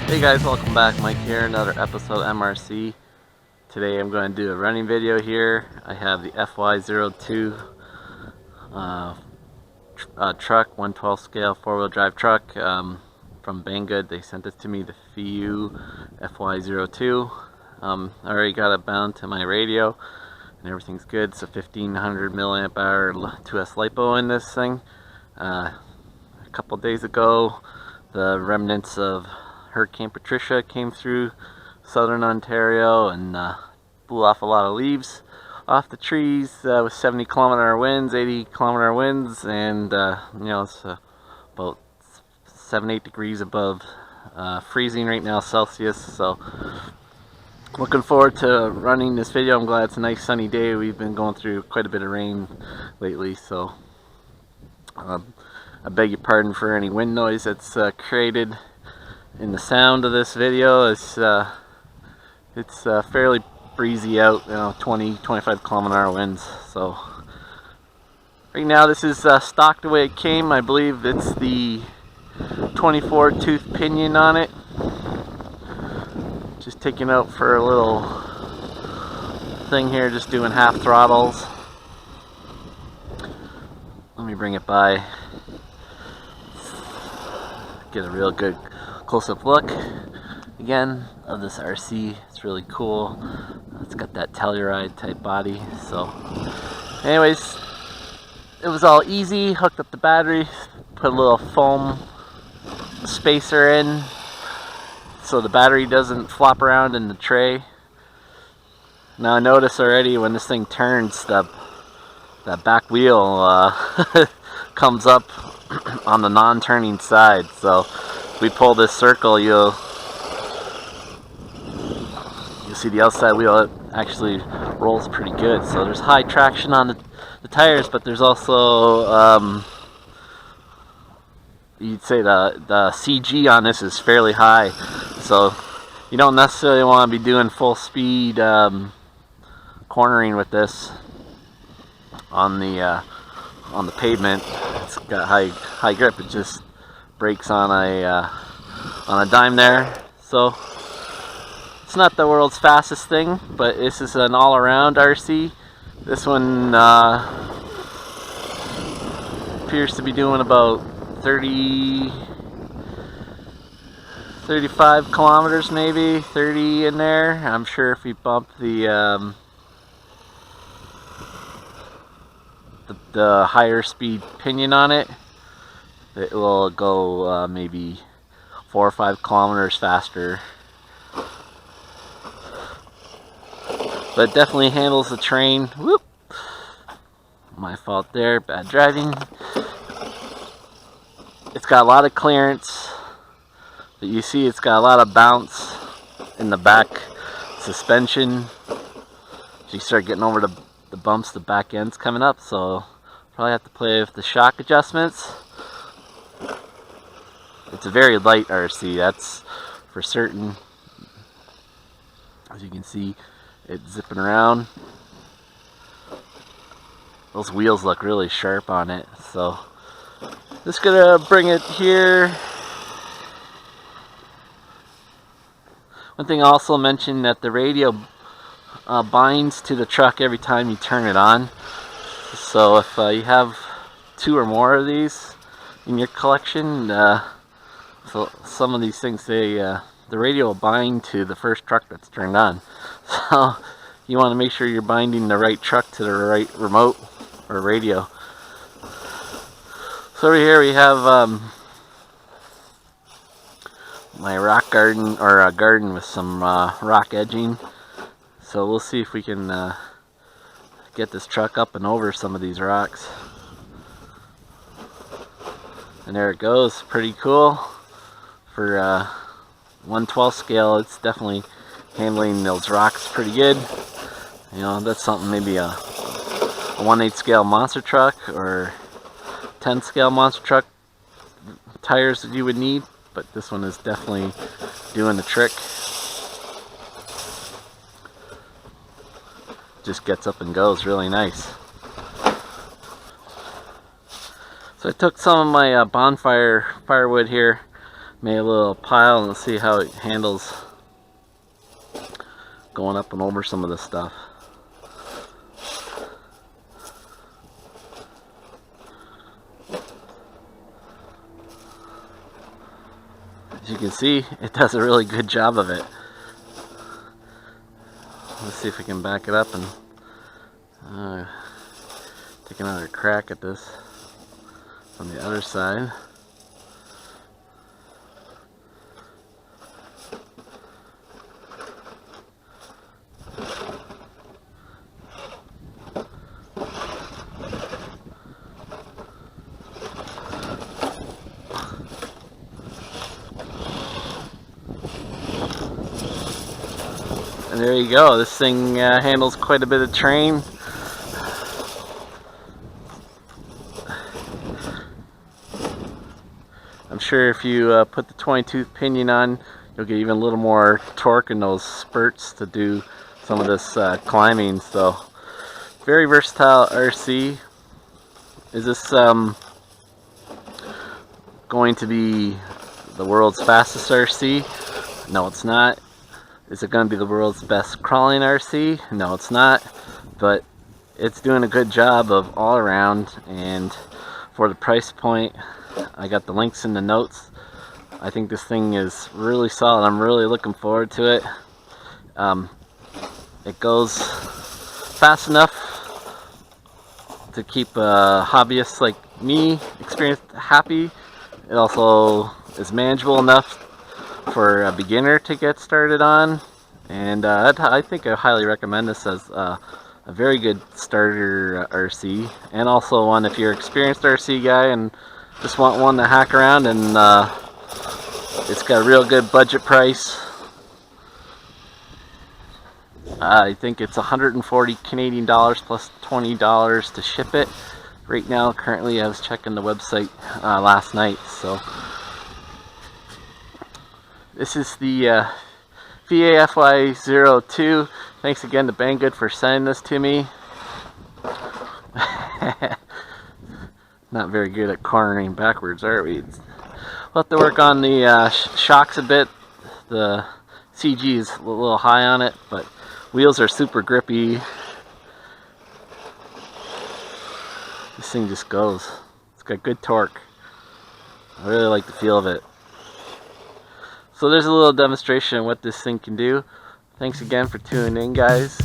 Hey guys, welcome back. Mike here, another episode of MRC. Today I'm going to do a running video here. I have the FEIYUE truck, 112 scale 4-wheel drive truck from Banggood. They sent this to me, the FEIYUE FY02. I already got it bound to my radio and everything's good. It's a 1500 milliamp hour 2S LiPo in this thing. A couple days ago, the remnants of Hurricane Patricia came through southern Ontario and blew off a lot of leaves off the trees with 70 kilometer winds, 80 kilometer winds, and you know, it's about 7-8 degrees above freezing right now, Celsius. So looking forward to running this video. I'm glad it's a nice sunny day. We've been going through quite a bit of rain lately, so I beg your pardon for any wind noise that's created in the sound of this video. It's fairly breezy out, you know, 20-25 kilometer winds. So right now this is stocked the way it came. I believe it's the 24 tooth pinion on it. Just taking out for a little thing here, just doing half throttles. Let me bring it by, get a real good close-up look again of this RC. It's really cool. It's got that Telluride type body. So anyways, it was all easy. Hooked up the battery, put a little foam spacer in so the battery doesn't flop around in the tray. Now I notice already when this thing turns, that back wheel comes up on the non-turning side. So we pull this circle, you'll see the outside wheel, it actually rolls pretty good. So there's high traction on the tires, but there's also you'd say the CG on this is fairly high. So you don't necessarily want to be doing full speed cornering with this on the pavement. It's got high grip. It just brakes on a dime there. So it's not the world's fastest thing, but this is an all-around RC. This one appears to be doing about 35 kilometers, maybe 30 in there. I'm sure if we bump the higher speed pinion on it, it will go maybe 4 or 5 kilometers faster. But it definitely handles the terrain. Whoop! My fault there, bad driving. It's got a lot of clearance, but you see it's got a lot of bounce in the back suspension. As you start getting over the bumps, the back end's coming up, so probably have to play with the shock adjustments. It's a very light RC, that's for certain. As you can see, it's zipping around. Those wheels look really sharp on it. So just gonna bring it here. One thing I also mentioned that the radio binds to the truck every time you turn it on. So if you have 2 or more of these in your collection, so some of these things, the radio will bind to the first truck that's turned on. So you want to make sure you're binding the right truck to the right remote or radio. So over here we have my rock garden, or a garden with some rock edging. So we'll see if we can get this truck up and over some of these rocks. And there it goes, pretty cool. For 1/12 scale, it's definitely handling those rocks pretty good. You know, that's something maybe a 1/8 scale monster truck or 10 scale monster truck tires that you would need, but this one is definitely doing the trick. Just gets up and goes really nice. So I took some of my bonfire firewood here Made a little pile and let's see how it handles going up and over some of this stuff. As you can see, it does a really good job of it. Let's see if we can back it up and take another crack at this from the other side. And there you go. This thing handles quite a bit of terrain. I'm sure if you put the 20-tooth pinion on, you'll get even a little more torque in those spurts to do some of this climbing. So, very versatile RC. Is this going to be the world's fastest RC? No, it's not. Is it going to be the world's best crawling RC? No, it's not. But it's doing a good job of all around, and for the price point, I got the links in the notes. I think this thing is really solid. I'm really looking forward to it. It goes fast enough to keep hobbyists like me experienced happy. It also is manageable enough for a beginner to get started on, and I think I highly recommend this as a very good starter RC, and also one if you're an experienced RC guy and just want one to hack around, and it's got a real good budget price. I think it's 140 Canadian dollars plus $20 to ship it. Right now, currently, I was checking the website last night, so this is the FEIYUE FY02. Thanks again to Banggood for sending this to me. Not very good at cornering backwards, are we? We'll have to work on the shocks a bit. The CG is a little high on it, but wheels are super grippy. This thing just goes. It's got good torque. I really like the feel of it. So there's a little demonstration of what this thing can do. Thanks again for tuning in, guys.